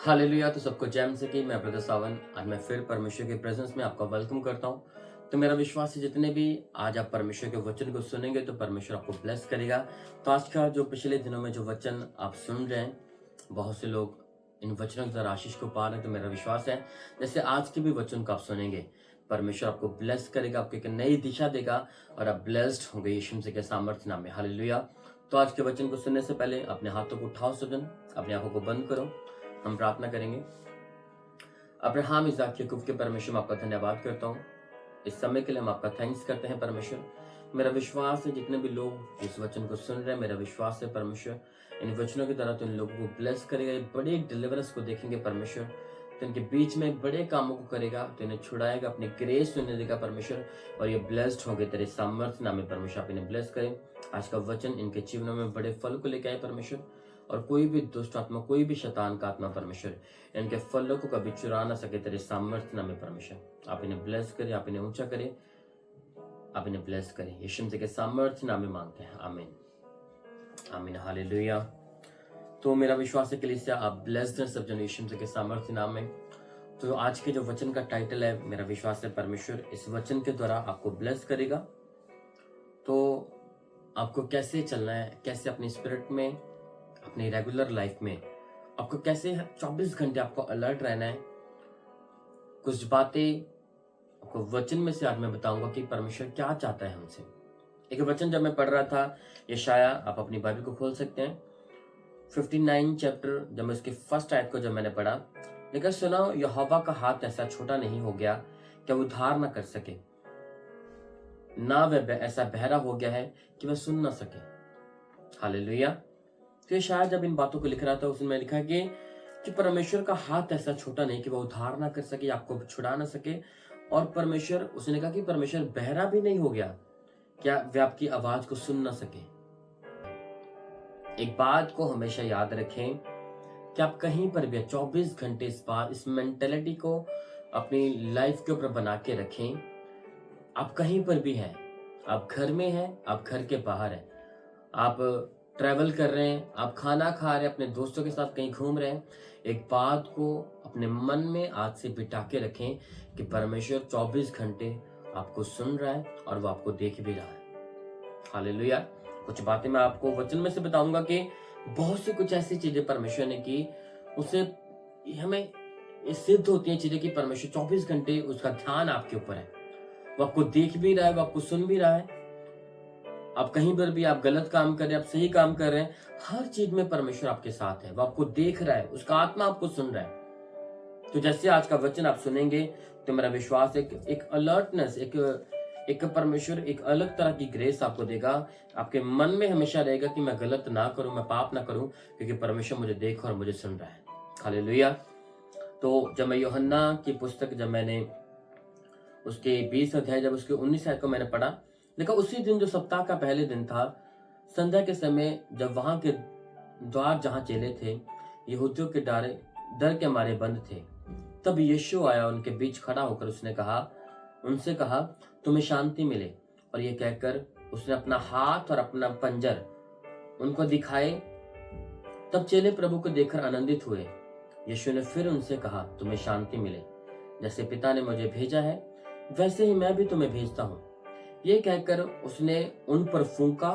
Hallelujah. तो सबको जय मसीह की। मैं ब्रदर सावन आज मैं फिर परमेश्वर के प्रेजेंस में आपका वेलकम करता हूँ। तो मेरा विश्वास है जितने भी आज आप परमेश्वर के वचन को सुनेंगे तो परमेश्वर आपको ब्लेस करेगा। तो आज का जो पिछले दिनों में जो वचन आप सुन रहे हैं, बहुत से लोग इन वचनों के द्वारा आशीष को पा रहे हैं। तो मेरा विश्वास है जैसे आज के भी वचन को आप सुनेंगे, परमेश्वर आपको ब्लेस करेगा, आपको एक नई दिशा देगा और आप ब्लेस्ड होंगे यीशु मसीह के सामर्थ्य नाम में। हालेलुया। तो आज के वचन को सुनने से पहले अपने हाथों को उठाओ सजन, अपनी आंखों को बंद करो। हम प्रार्थना करेंगे। अब्राहम इसहाक याकूब के परमेश्वर में आपका धन्यवाद करता हूँ। इस समय के लिए हम आपका थैंक्स करते हैं परमेश्वर। मेरा विश्वास है जितने भी लोग इस वचन को सुन रहे हैं, मेरा विश्वास है परमेश्वर इन वचनों के द्वारा तो इन लोगों को ब्लेस करेगा। ये बड़े डिलीवरेंस को देखेंगे परमेश्वर, तो इनके बीच में बड़े कामों को करेगा, तो इन्हें छुड़ाएगा, अपनी ग्रेस सुनने देगा परमेश्वर, और ये ब्लेस्ड होंगे तेरे सामर्थ्य नाम में परमेश्वर। आप इन्हें ब्लेस करें। आज का वचन इनके जीवनों में बड़े फल को लेकर आए परमेश्वर, और कोई भी दुष्ट आत्मा, कोई भी शैतान का आत्मा परमेश्वर इनके फलों को कभी चुरा ना सके तेरे सामर्थ्य नाम में परमेश्वर। आप इन्हें ब्लेस करें, आप इन्हें ऊंचा करें, आप इन्हें ब्लेस करें। यीशु मसीह के सामर्थ्य नाम में मांगते हैं, आमीन आमीन। हालेलुया। तो मेरा विश्वास है कि इससे आप ब्लेस्ड हैं सब जन यीशु मसीह के सामर्थ्य नाम में। तो आज के जो वचन का टाइटल है, मेरा विश्वास है परमेश्वर इस वचन के द्वारा आपको ब्लेस करेगा। तो आपको कैसे चलना है, कैसे अपनी स्पिरिट में, अपनी रेगुलर लाइफ में आपको कैसे 24 घंटे आपको अलर्ट रहना है। कुछ बातें आपको वचन में से आज मैं बताऊंगा कि परमेश्वर क्या चाहता है हमसे। एक वचन जब मैं पढ़ रहा था, यशाया, आप अपनी बाइबल को खोल सकते हैं, 59 चैप्टर, जब मैं उसके फर्स्ट आयत को जब मैंने पढ़ा, लेकिन सुना, यहोवा का हाथ ऐसा छोटा नहीं हो गया कि वह उद्धार ना कर सके, ना वह ऐसा बहरा हो गया है कि वह सुन ना सके। हालेलुया। तो शायद जब इन बातों को लिख रहा था उसमें लिखा कि परमेश्वर का हाथ ऐसा छोटा नहीं कि वह उद्धार ना कर सके, आपको छुड़ा ना सके। और परमेश्वर, उसने कहा कि परमेश्वर बहरा भी नहीं हो गया, क्या वह आपकी आवाज को सुन ना सके। एक बात को हमेशा याद रखें कि आप कहीं पर भी 24 घंटे इस मेंटेलिटी को अपनी लाइफ के ऊपर बना के रखें। आप कहीं पर भी हैं, आप घर में हैं, आप घर के बाहर हैं, आप ट्रैवल कर रहे हैं, आप खाना खा रहे हैं, अपने दोस्तों के साथ कहीं घूम रहे हैं, एक बात को अपने मन में आज से बिठा के रखें कि परमेश्वर 24 घंटे आपको सुन रहा है और वो आपको देख भी रहा है। हालेलुया। कुछ बातें मैं आपको वचन में से बताऊंगा कि बहुत सी कुछ ऐसी चीजें परमेश्वर ने की, उससे हमें सिद्ध होती हैं चीजें कि परमेश्वर 24 घंटे उसका ध्यान आपके ऊपर है, वो आपको देख भी रहा है, वो आपको सुन भी रहा है। आप कहीं पर भी आप गलत काम कर रहे हैं, आप सही काम कर रहे हैं, हर चीज में परमेश्वर आपके साथ है, वो आपको देख रहा है, उसका आत्मा आपको सुन रहा है। तो जैसे आज का वचन आप सुनेंगे तो मेरा विश्वास है एक अलर्टनेस, एक परमेश्वर एक अलग तरह की ग्रेस आपको देगा। आपके मन में हमेशा रहेगा कि मैं गलत ना करूं, मैं पाप ना करूं, क्योंकि परमेश्वर मुझे देख और मुझे सुन रहा है। हालेलुया। तो जब मैं यूहन्ना की पुस्तक, जब मैंने उसके 20 अध्याय, जब उसके 19 आयत को मैंने पढ़ा, देखा उसी दिन जो सप्ताह का पहले दिन था, संध्या के समय, जब वहां के द्वार जहां चेले थे यहूदियों के डर के मारे बंद थे, तब यीशु आया, उनके बीच खड़ा होकर उनसे कहा तुम्हें शांति मिले। और ये कहकर उसने अपना हाथ और अपना पंजर उनको दिखाए। तब चेले प्रभु को देखकर आनंदित हुए। यीशु ने फिर उनसे कहा तुम्हें शांति मिले, जैसे पिता ने मुझे भेजा है वैसे ही मैं भी तुम्हें भेजता हूँ। ये कहकर उसने उन पर फूंका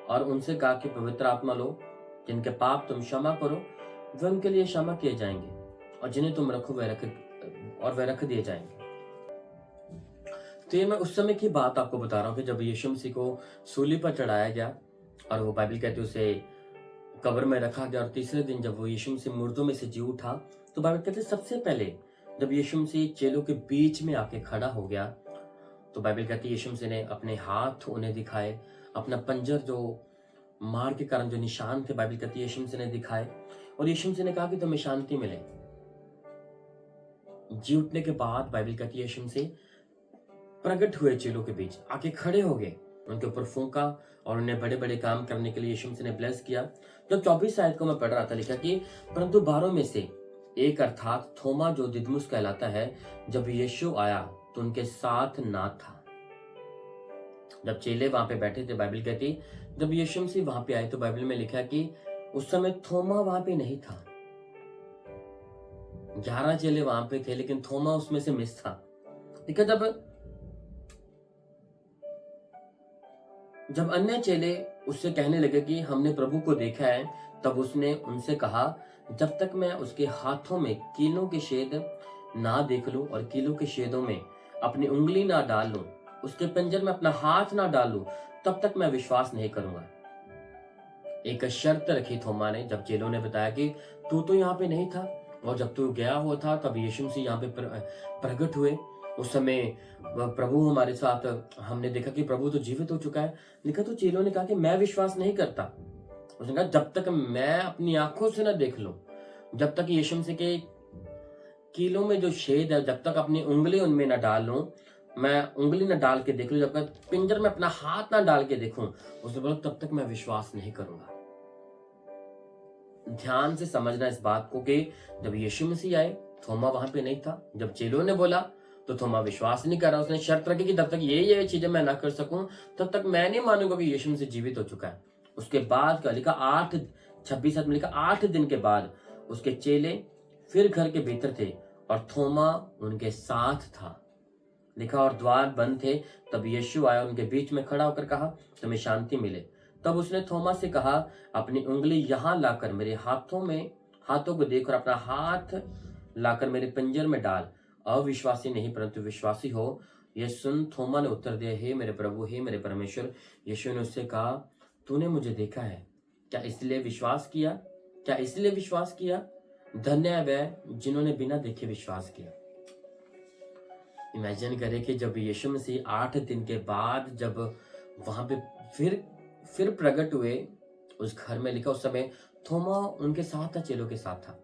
और उनसे कहा कि पवित्र आत्मा लो, जिनके पाप तुम क्षमा करो वे उनके लिए क्षमा किए जाएंगे, और जिन्हें तुम रखो वे रख दिए जाएंगे। तो ये मैं उस समय की बात आपको बता रहा हूँ कि जब यीशु मसीह को सूली पर चढ़ाया गया, और वो बाइबल कहती है उसे कब्र में रखा गया, और तीसरे दिन जब वो यीशु मसीह मुर्दों में से जी उठा, तो बाइबल कहती है सबसे पहले जब यीशु मसीह चेलों के बीच में आके खड़ा हो गया, तो बाइबल कहती है यीशु मसीह ने अपने हाथ उन्हें दिखाए, अपना पंजर जो मार के कारण जो निशान थे, बाइबल कहती है यीशु मसीह ने दिखाए, और यीशु मसीह ने कहा कि तुम्हें शांति मिले। जी उठने के बाद बाइबल कहती है यीशु मसीह प्रकट हुए, चेलों के बीच आके खड़े हो गए, उनके ऊपर फूंका और उन्हें बड़े बड़े काम करने के लिए यीशु मसीह ने ब्लेस किया। जब 24 आयत को मैं पढ़ रहा था, लिखा कि परंतु 12 में से एक अर्थात थोमा, जो दिदमुस कहलाता है, जब यीशु आया तो उनके साथ ना था। जब चेले वहां पे बैठे थे, बाइबल कहती जब यीशु मसीह वहां पे आए तो बाइबल में लिखा कि उस समय थोमा वहां पे नहीं था। 11 चेले वहां पे थे, लेकिन थोमा उसमें से मिस था। देखा, जब अन्य चेले उससे कहने लगे कि हमने प्रभु को देखा है, तब उसने उनसे कहा, जब तक मैं उसके हाथों में कीलों के छेद ना देख लूं और कीलों के छेदों में अपनी उंगली ना डाल लूं, उसके पंजर में अपना हाथ ना डाल लूं, तब तक मैं विश्वास नहीं करूंगा। एक शर्त रखी थोमा ने। जब चेलों ने बताया कि तू तो यहाँ पे नहीं था, और जब तू गया हुआ था तब यीशु मसीह यहाँ पे प्रकट हुए, उस समय प्रभु हमारे साथ, हमने देखा कि प्रभु तो जीवित हो चुका है। लिखा, तो चेलों ने कहा कि मैं विश्वास नहीं करता। उसने कहा, जब तक मैं अपनी आंखों से ना देख लूं, जब तक यीशु मसीह के कीलों में जो छेद है, जब तक अपनी उंगली उनमें ना डाल लूं, मैं उंगली ना डाल के देख लूं, जब तक पिंजर में अपना हाथ ना डाल के देखूं, उसने बोला, तब तक मैं विश्वास नहीं करूंगा। ध्यान से समझना इस बात को कि जब यीशु मसीह आए, थोमा वहां पे नहीं था। जब चेलों ने बोला तो थोमा विश्वास नहीं कर रहा। उसने शर्त रखी कि जब तक ये चीजें मैं ना कर सकूं, तब तक मैं नहीं मानूंगा कि यीशु मसीह जीवित हो चुका है। उसके बाद का लिखा 8:26 में लिखा, 8 दिन के बाद उसके चेले फिर घर के भीतर थे और थोमा उनके साथ था। लिखा, और द्वार बंद थे। तब यीशु आया, उनके बीच में खड़ा होकर कहा, तुम्हें शांति मिले। तब उसने थोमा से कहा, अपनी उंगली यहां लाकर मेरे हाथों को देख और अपना हाथ लाकर मेरे पंजर में डाल। अविश्वासी नहीं परंतु विश्वासी हो, यह सुन थोमा ने उत्तर दिया, हे मेरे प्रभु, हे मेरे परमेश्वर। यीशु ने उससे कहा, तूने मुझे देखा है, क्या इसलिए विश्वास किया? क्या इसलिए विश्वास किया? धन्य है वह जिन्होंने बिना देखे विश्वास किया। इमेजिन करें कि जब यीशु मसीह 8 दिन के बाद जब वहां पे फिर प्रकट हुए उस घर में, लिखा, उस समय थोमा उनके साथ था, चेलों के साथ था।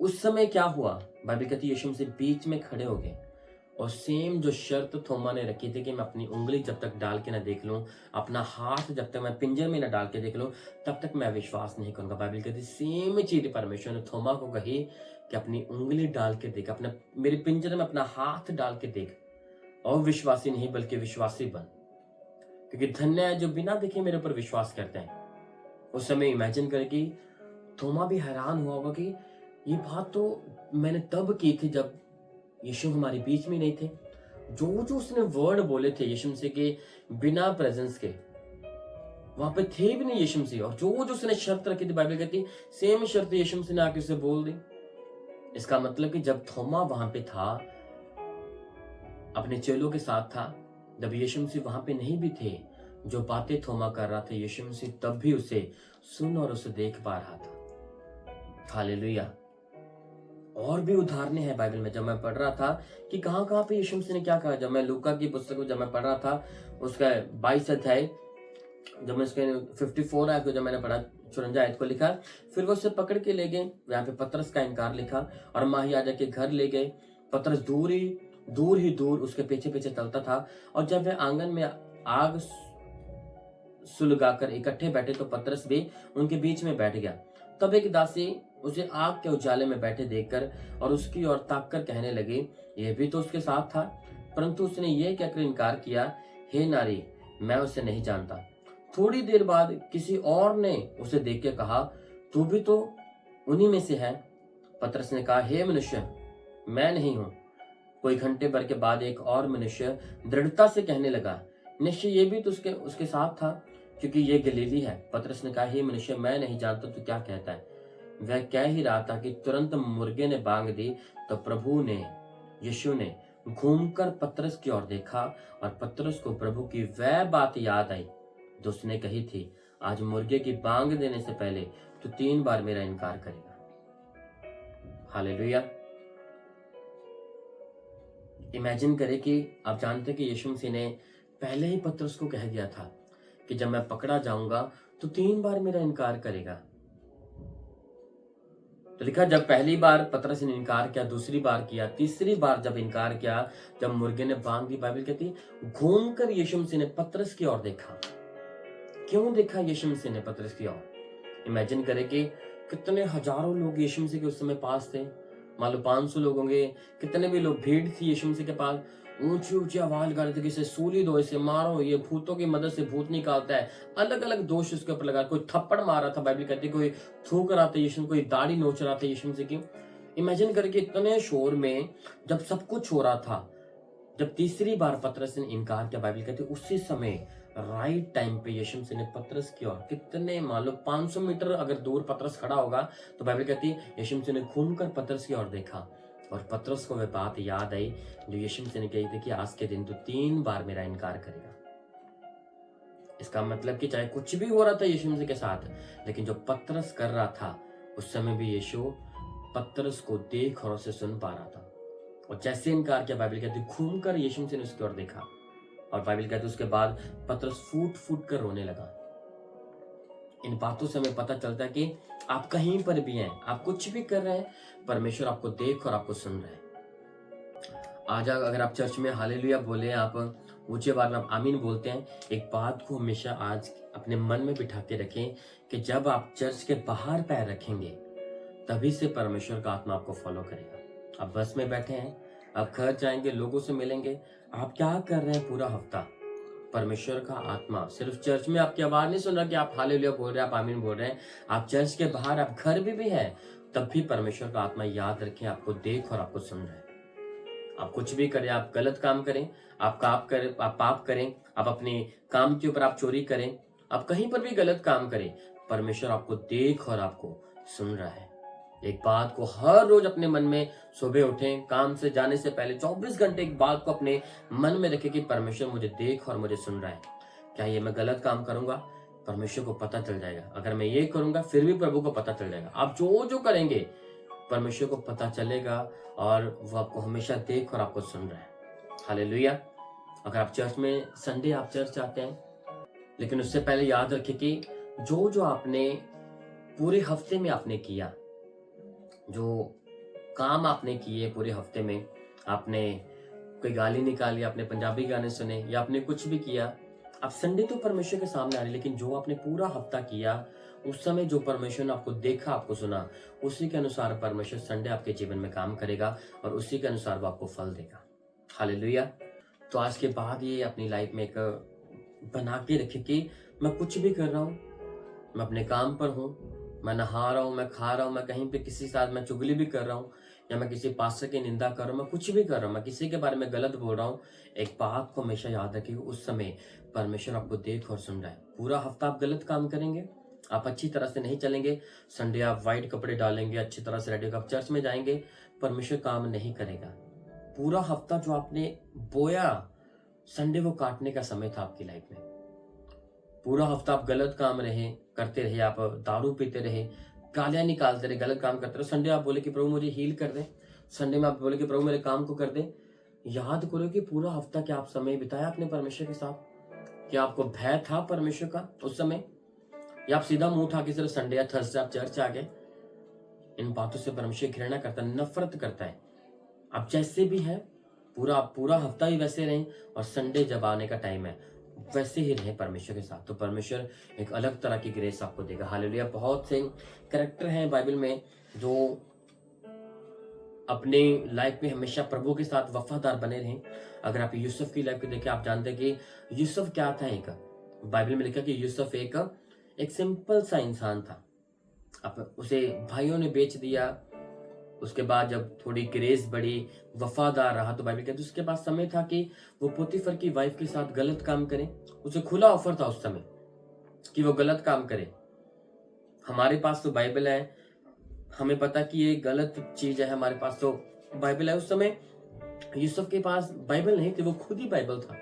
उस समय क्या हुआ? बाइबल कहती है यीशु मसीह बीच में खड़े हो गए और सेम जो शर्त थोमा ने रखी थी कि मैं अपनी उंगली जब तक डाल के ना देख लूं, अपना हाथ जब तक मैं पिंजर में ना डाल के देख लूं, तब तक मैं विश्वास नहीं करूंगा। बाइबल कहती सेम चीज परमेश्वर ने थोमा को कही कि अपनी उंगली डाल के देख, अपना मेरे पिंजर में अपना हाथ डाल के देख, और विश्वासी नहीं बल्कि विश्वासी बन, क्योंकि धन्य है जो बिना देखे मेरे ऊपर विश्वास करते हैं। उस समय इमेजिन करे कि थोमा भी हैरान हुआ होगा कि ये बात तो मैंने तब की थी जब यीशु हमारे बीच में नहीं थे। जो उसने वर्ड बोले थे यीशु मसीह के बिना प्रेजेंस के, वहां पे थे भी नहीं यीशु मसीह, और जो उसने शर्त रखी थी, बाइबल कहती सेम शर्त यीशु मसीह ने आके उसे बोल दी। इसका मतलब कि जब थोमा वहां पे था, अपने चेलों के साथ था, जब यीशु मसीह वहां पे नहीं भी थे, जो बातें थोमा कर रहा था यीशु मसीह तब भी उसे सुन और उसे देख पा रहा था। हालेलुया। और भी उदाहरण है बाइबल में। जब मैं पढ़ रहा था कि कहां पे यीशु मसीह ने क्या कहा, जब मैं लूका की पुस्तक में जब मैं पढ़ रहा था, उसका 22 अध्याय, जब मैं उसके 54 आयत को जब मैंने पढ़ा, 54 आयत को लिखा, फिर वो उसे पकड़ के ले गए। यहाँ पे पतरस का इनकार लिखा और महायाजक के घर ले गए। पतरस दूर उसके पीछे पीछे चलता था, और जब वह आंगन में आग सुलगाकर इकट्ठे बैठे तो पतरस भी उनके बीच में बैठ गया। तब एक दासी उसे आग के उजाले में बैठे देखकर और उसकी ओर ताककर कहने लगी, यह भी तो उसके साथ था। परंतु उसने यह कहकर इनकार किया, हे नारी, मैं उसे नहीं जानता। थोड़ी देर बाद किसी और ने उसे देख के कहा, तू भी तो उन्हीं में से है। पतरस ने कहा, हे मनुष्य, मैं नहीं हूं। कोई घंटे भर के बाद एक और मनुष्य दृढ़ता से कहने लगा, निश्चय ये भी तो उसके साथ था, क्योंकि ये गलीली है। पतरस ने कहा, हे मनुष्य, मैं नहीं जानता तू क्या कहता है। वह कह ही रहा था कि तुरंत मुर्गे ने बांग दी। तो यीशु ने घूमकर पतरस की ओर देखा और पतरस को प्रभु की वह बात याद आई जो उसने कही थी, आज मुर्गे की बांग देने से पहले तू 3 बार मेरा इनकार करेगा। हालेलुया। इमेजिन करें कि आप जानते कि यीशु मसीह ने पहले ही पतरस को कह दिया था कि जब मैं पकड़ा जाऊंगा तो 3 बार मेरा इनकार करेगा। तो लिखा, जब पहली बार पतरस ने इनकार किया, दूसरी बार किया, तीसरी बार जब इनकार किया, जब मुर्गे ने बांग दी, बाइबल कहती घूमकर यीशु मसीह ने पतरस की ओर देखा। क्यों देखा यीशु मसीह ने पतरस की ओर? इमेजिन करें कि कितने हजारों लोग यीशु मसीह के उस समय पास थे। मान लो 500 लोग होंगे, कितने भी लोग, भीड़ थी यीशु मसीह के पास। ऊंची ऊंची आवाज गा रहे थे कि इसे सूली दो, इसे मारो, ये भूतों की मदद से भूत निकालता है। अलग अलग दोष उसके ऊपर लगा। कोई थप्पड़ मार रहा था, बाइबल कहती कोई थूक रहा था यीशु, कोई दाढ़ी नोच रहा था यीशु मसीह की। इमेजिन करके इतने शोर में जब सब कुछ हो रहा था, जब तीसरी बार पतरस ने इनकार किया, बाइबल कहती है उसी समय राइट टाइम पे यीशु मसीह ने पतरस की ओर, कितने मान लो 500 मीटर अगर दूर पतरस खड़ा होगा, तो बाइबल कहती है यीशु मसीह ने घूमकर पतरस की ओर देखा और पतरस को वह बात याद आई जो यीशु मसीह ने कही थी कि आज के दिन तो 3 बार मेरा इनकार करेगा। इसका मतलब कि चाहे कुछ भी हो रहा था यीशु मसीह के साथ, लेकिन जो पतरस कर रहा था उस समय भी यीशु पतरस को देख और उसे सुन पा रहा था। और जैसे इनकार किया, बाइबल कहती घूमकर यीशु मसीह ने उसकी ओर देखा और बाइबल कहती उसके बाद पतरस फूट फूट कर रोने लगा। इन बातों से हमें पता चलता है कि आप कहीं पर भी हैं, आप कुछ भी कर रहे हैं, परमेश्वर आपको देख और आपको सुन रहे हैं। आज अगर आप चर्च में हालेलुया बोले, आप ऊंचे आवाज में आप आमीन बोलते हैं, एक बात को हमेशा आज अपने मन में बिठा के रखें कि जब आप चर्च के बाहर पैर रखेंगे तभी से परमेश्वर का आत्मा आपको फॉलो करेगा। आप बस में बैठे हैं, आप घर जाएंगे, लोगों से मिलेंगे, आप क्या कर रहे हैं पूरा हफ्ता, परमेश्वर का आत्मा सिर्फ चर्च में आपकी आवाज नहीं सुन रहा कि आप हालेलुया बोल रहे हैं, आप आमीन बोल रहे हैं, आप चर्च के बाहर, आप घर भी है, तब भी परमेश्वर का आत्मा याद रखें आपको देख और आपको सुन रहे हैं। आप कुछ भी करें, आप गलत काम करें, आप पाप करें, आप अपने काम के ऊपर आप चोरी करें, आप कहीं पर भी गलत काम करें, परमेश्वर आपको देख और आपको सुन रहा है। एक बात को हर रोज अपने मन में सुबह उठें, काम से जाने से पहले 24 घंटे एक बात को अपने मन में रखें कि परमेश्वर मुझे देख और मुझे सुन रहा है। क्या ये मैं गलत काम करूंगा, परमेश्वर को पता चल जाएगा। अगर मैं ये करूंगा फिर भी प्रभु को पता चल जाएगा। आप जो करेंगे परमेश्वर को पता चलेगा और वो आपको हमेशा देख और आपको सुन रहा है। हालेलुया। अगर आप चर्च में संडे आप चर्च आते हैं, लेकिन उससे पहले याद रखिए कि जो आपने पूरे हफ्ते में आपने किया, जो काम आपने किए पूरे हफ्ते में, आपने कोई गाली निकाली, आपने पंजाबी गाने सुने या आपने कुछ भी किया, अब संडे तो परमेश्वर के सामने आ रही, लेकिन जो आपने पूरा हफ्ता किया उस समय जो परमेश्वर ने आपको देखा, आपको सुना, उसी के अनुसार परमेश्वर संडे आपके जीवन में काम करेगा और उसी के अनुसार वो आपको फल देगा। हालेलुया। तो आज के बाद ये अपनी लाइफ में एक बना के रखे कि मैं कुछ भी कर रहा हूँ, मैं अपने काम पर हूँ, मैं नहा रहा हूँ, मैं खा रहा हूँ, मैं कहीं पे किसी साथ मैं चुगली भी कर रहा हूँ या मैं किसी पास्टर की निंदा कर रहा हूँ, मैं कुछ भी कर रहा हूँ, मैं किसी के बारे में गलत बोल रहा हूँ, एक बात को हमेशा याद रखिए, उस समय परमेश्वर आपको देख और सुन रहा है। पूरा हफ्ता आप गलत काम करेंगे, आप अच्छी तरह से नहीं चलेंगे, संडे आप व्हाइट कपड़े डालेंगे, अच्छी तरह से रेडी होकर आप चर्च में जाएंगे, परमेश्वर काम नहीं करेगा। पूरा हफ्ता जो आपने बोया, संडे वो काटने का समय था आपकी लाइफ में। पूरा हफ्ता आप गलत काम करते रहे, आप दारू पीते रहे, गालियां निकालते रहे, गलत काम करते रहे, संडे आप बोले कि प्रभु मुझे हील कर दे, संडे में आप बोले कि प्रभु मेरे काम को कर दे। याद करो कि पूरा हफ्ता क्या आप समय बिताया अपने परमेश्वर के साथ? क्या आपको भय था परमेश्वर का उस समय, या आप सीधा मुंह उठा के सिर्फ संडे या थर्सडे आप चर्च आ गए? इन बातों से परमेश्वर घृणा करता है, नफरत करता है। आप जैसे भी हैं पूरा हफ्ता ही वैसे रहें और संडे जब आने का टाइम है वैसे ही रहें परमेश्वर के साथ, तो परमेश्वर एक अलग तरह की ग्रेस आपको देगा। हालेलुया। बहुत से कैरेक्टर हैं बाइबल में जो अपने लाइफ में हमेशा प्रभु के साथ वफादार बने रहे। अगर आप यूसुफ की लाइफ को देखें, आप जानते हैं कि यूसुफ क्या था। एक बाइबल में लिखा कि यूसुफ एक सिंपल सा इंसान था। अब उसे भाइयों ने बेच दिया, उसके बाद जब थोड़ी क्रेज बढ़ी, वफादार रहा, तो बाइबल कहती है उसके पास समय था कि वो पोतीफर की वाइफ के साथ गलत काम करे। उसे खुला ऑफर था उस समय कि वो गलत काम करे। हमारे पास तो बाइबल है, हमें पता कि ये गलत चीज है, हमारे पास तो बाइबल है। उस समय यूसुफ के पास बाइबल नहीं थी, वो खुद ही बाइबल था।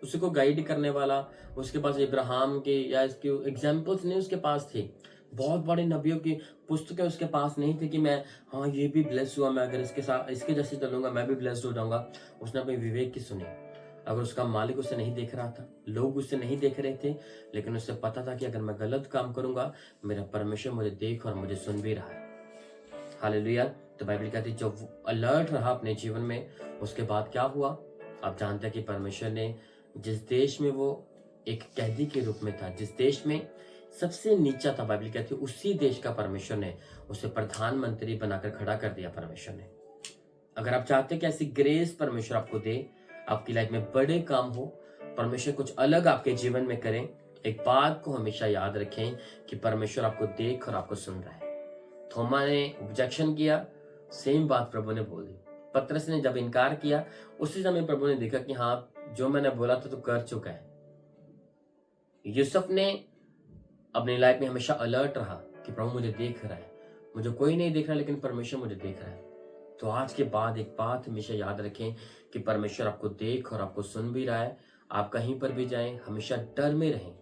उसी को गाइड करने वाला, उसके पास इब्राहिम के या इसके एग्जाम्पल्स नहीं उसके पास थे। बहुत बड़े नबियों की पुस्तकें उसके पास नहीं थी कि मैं हाँ ये भी ब्लेस हुआ, मैं अगर इसके साथ इसके जैसे चलूंगा मैं भी ब्लेस्ड हो जाऊंगा। उसने अपने विवेक की सुनी। अगर उसका मालिक उसे नहीं देख रहा था, लोग उसे नहीं देख रहे थे, लेकिन उसे पता था कि अगर मैं गलत काम करूंगा मेरा परमेश्वर मुझे देख और मुझे सुन भी रहा है। हालेलुया। तो बाइबल कहती है जब अलर्ट रहा अपने जीवन में, उसके बाद क्या हुआ आप जानते हैं कि परमेश्वर ने जिस देश में वो एक कैदी के रूप में था, जिस देश में सबसे नीचा था, बाइबल कहती है उसी देश का परमेश्वर ने उसे प्रधानमंत्री बनाकर खड़ा कर दिया परमेश्वर ने। अगर आप चाहते हैं कि ऐसी ग्रेस परमेश्वर आपको दे, आपकी लाइफ में बड़े काम हो, परमेश्वर कुछ अलग आपके जीवन में करें, एक बात को हमेशा याद रखें कि परमेश्वर आपको देख और आपको सुन रहा है। थोमा ने ऑब्जेक्शन किया, सेम बात प्रभु ने बोली। पतरस ने जब इनकार किया, उसी समय प्रभु ने देखा कि हाँ, जो मैंने बोला था तो कर चुका है। यूसुफ ने अपनी लाइफ में हमेशा अलर्ट रहा कि प्रभु मुझे देख रहा है, मुझे कोई नहीं देख रहा लेकिन परमेश्वर मुझे देख रहा है। तो आज के बाद एक बात हमेशा याद रखें कि परमेश्वर आपको देख और आपको सुन भी रहा है। आप कहीं पर भी जाएं, हमेशा डर में रहें,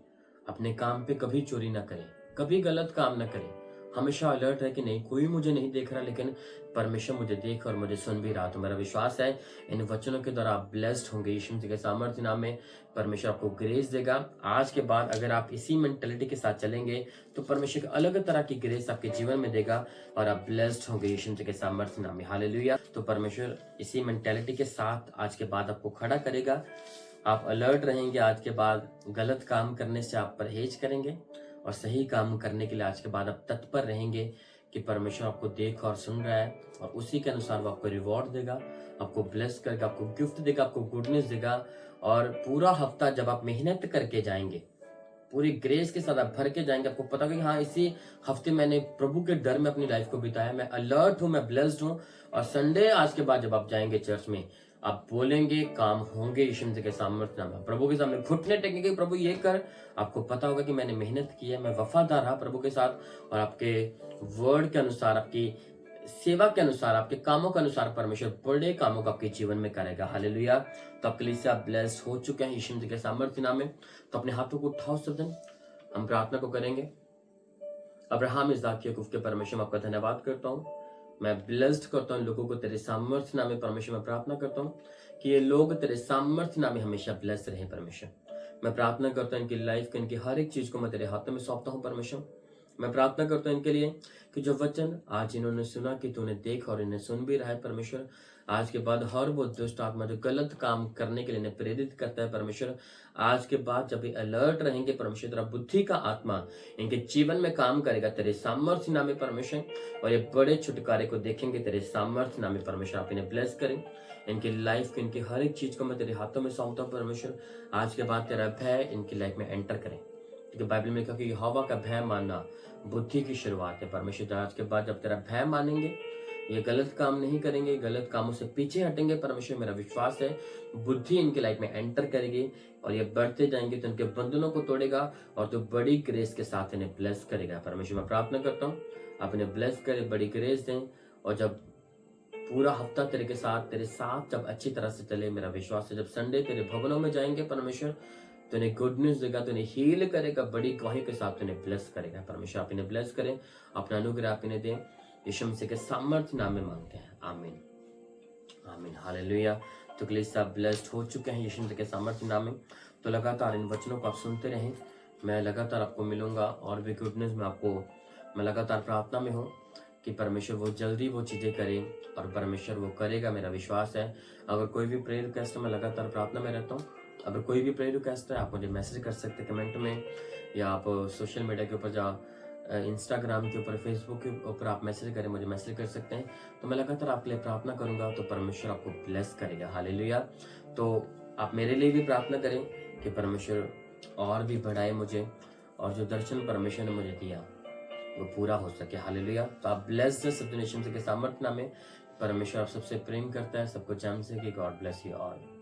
अपने काम पे कभी चोरी ना करें, कभी गलत काम ना करें, हमेशा अलर्ट है कि नहीं, कोई मुझे नहीं देख रहा लेकिन परमेश्वर मुझे देख और मुझे सुन भी रहा। तो मेरा विश्वास है इन वचनों के द्वारा आप ब्लेस्ड होंगे। यीशु मसीह के सामर्थ्य नाम में परमेश्वर आपको ग्रेस देगा। आज के बाद अगर आप इसी मेंटेलिटी के साथ चलेंगे तो परमेश्वर एक अलग तरह की ग्रेस आपके जीवन में देगा और आप ब्लेस्ड होंगे यीशु मसीह के सामर्थ्य नाम में। हालेलुया। तो परमेश्वर इसी मेंटेलिटी के साथ आज के बाद आपको खड़ा करेगा। आप अलर्ट रहेंगे। आज के बाद गलत काम करने से आप परहेज करेंगे और सही काम करने के लिए आज के बाद आप तत्पर रहेंगे कि परमेश्वर आपको देख और सुन रहा है और उसी के अनुसार वो आपको रिवॉर्ड देगा, आपको ब्लेस करेगा, आपको गिफ्ट देगा, आपको गुडनेस देगा। और पूरा हफ्ता जब आप मेहनत करके जाएंगे, पूरी ग्रेस के साथ आप भर के जाएंगे, आपको पता होगा कि हाँ, इसी हफ्ते मैंने प्रभु के डर में अपनी लाइफ को बिताया, मैं अलर्ट हूँ, मैं ब्लेस्ड हूँ। और संडे आज के बाद जब आप जाएंगे चर्च में, आप बोलेंगे, काम होंगे यीशु मसीह के सामर्थ्य नाम में। प्रभु के सामने घुटने टेकेंगे, प्रभु ये कर। आपको पता होगा कि मैंने मेहनत की है, मैं वफादार रहा प्रभु के साथ और आपके वर्ड के अनुसार, आपकी सेवा के अनुसार, आपके कामों के अनुसार परमेश्वर बड़े कामों को आपके जीवन में करेगा। हालेलुया। तो आपके लिए आप ब्लेस्ड हो चुके हैं यीशु मसीह के सामर्थ्य नाम में। तो अपने हाथों को उठाओ सब दिन, हम प्रार्थना को करेंगे। अब्राहम इसहाक याकूब के परमेश्वर आपका धन्यवाद करता हूँ। मैं ब्लेस्ड करता हूँ लोगों को तेरे सामर्थ्य नाम में। परमेश्वर मैं प्रार्थना करता हूँ कि ये लोग तेरे सामर्थ्य नाम में हमेशा ब्लेस्ड रहे। परमेश्वर मैं प्रार्थना करता हूँ इनकी लाइफ के, इनकी हर एक चीज को मैं तेरे हाथों में सौंपता हूँ। परमेश्वर मैं प्रार्थना करता हूँ इनके लिए कि जो वचन आज इन्होंने सुना कि तूने देख और इन्हें सुन भी रहा है। परमेश्वर आज के बाद हर वो दुष्ट आत्मा जो गलत काम करने के लिए इन्हें प्रेरित करता है, परमेश्वर आज के बाद जब ये अलर्ट रहेंगे, परमेश्वर तेरा बुद्धि का आत्मा इनके जीवन में काम करेगा तेरे सामर्थ्य नाम में। परमेश्वर और ये बड़े छुटकारे को देखेंगे तेरे सामर्थ्य नाम में। परमेश्वर आप इन्हें ब्लेस करें, इनकी लाइफ की, इनकी हर एक चीज को मैं तेरे हाथों में सौंपता हूँ। परमेश्वर आज के बाद तेरा भय इनकी लाइफ में एंटर करें, क्योंकि बाइबल में लिखा कि यहोवा का भय मानना बुद्धि की शुरुआत है। परमेश्वर आज के बाद जब तेरा भय मानेंगे, ये गलत काम नहीं करेंगे, गलत कामों से पीछे हटेंगे। परमेश्वर मेरा विश्वास है बुद्धि इनकी लाइफ में एंटर करेगी और ये बढ़ते जाएंगे तो इनके बंधनों को तोड़ेगा और तो बड़ी ग्रेस के साथ इन्हें ब्लेस करेगा। परमेश्वर मैं प्रार्थना करता हूँ आप इन्हें ब्लेस करें, बड़ी ग्रेस दें। और जब पूरा हफ्ता तेरे साथ जब अच्छी तरह से चले, मेरा विश्वास है जब संडे तेरे भवनों में जाएंगे, परमेश्वर तो इन्हें गुड न्यूज देगा, तो इन्हें हील करेगा, बड़ी गवाही के साथ इन्हें ब्लेस करेगा। परमेश्वर आप इन्हें ब्लेस करें, अपना अनुग्रह आप इन्हें दें। यीशु मसीह के सामर्थ्य नाम में मांगते हैं, आमीन आमीन हालेलुया। तो कलीसिया आप ब्लेस्ड हो चुके हैं यीशु मसीह के सामर्थ्य नाम में। तो लगातार इन वचनों को आप सुनते रहें, मैं लगातार आपको मिलूंगा और भी गुड न्यूज में आपको, मैं लगातार प्रार्थना में हूँ कि परमेश्वर वो जल्दी वो चीज़ें करे और परमेश्वर वो करेगा, मेरा विश्वास है। अगर कोई भी प्रेयर रिक्वेस्ट है, मैं लगातार प्रार्थना में रहता हूँ। अगर कोई भी प्रेयर रिक्वेस्ट है, आप मुझे मैसेज कर सकते हैं कमेंट में, या आप सोशल मीडिया के ऊपर इंस्टाग्राम के ऊपर, फेसबुक के ऊपर आप मैसेज करें, मुझे मैसेज कर सकते हैं। तो मैं लगातार आपके लिए प्रार्थना करूंगा, तो परमेश्वर आपको ब्लेस करेगा। हालेलुया। तो आप मेरे लिए भी प्रार्थना करें कि परमेश्वर और भी बढ़ाए मुझे, और जो दर्शन परमेश्वर ने मुझे दिया वो पूरा हो सके। हालेलुया। तो आप ब्लेस्ड सब के सामर्थ्य नाम में। परमेश्वर आप सबसे प्रेम करता है, सबको जन्म से कि गॉड ब्लेस यू ऑल।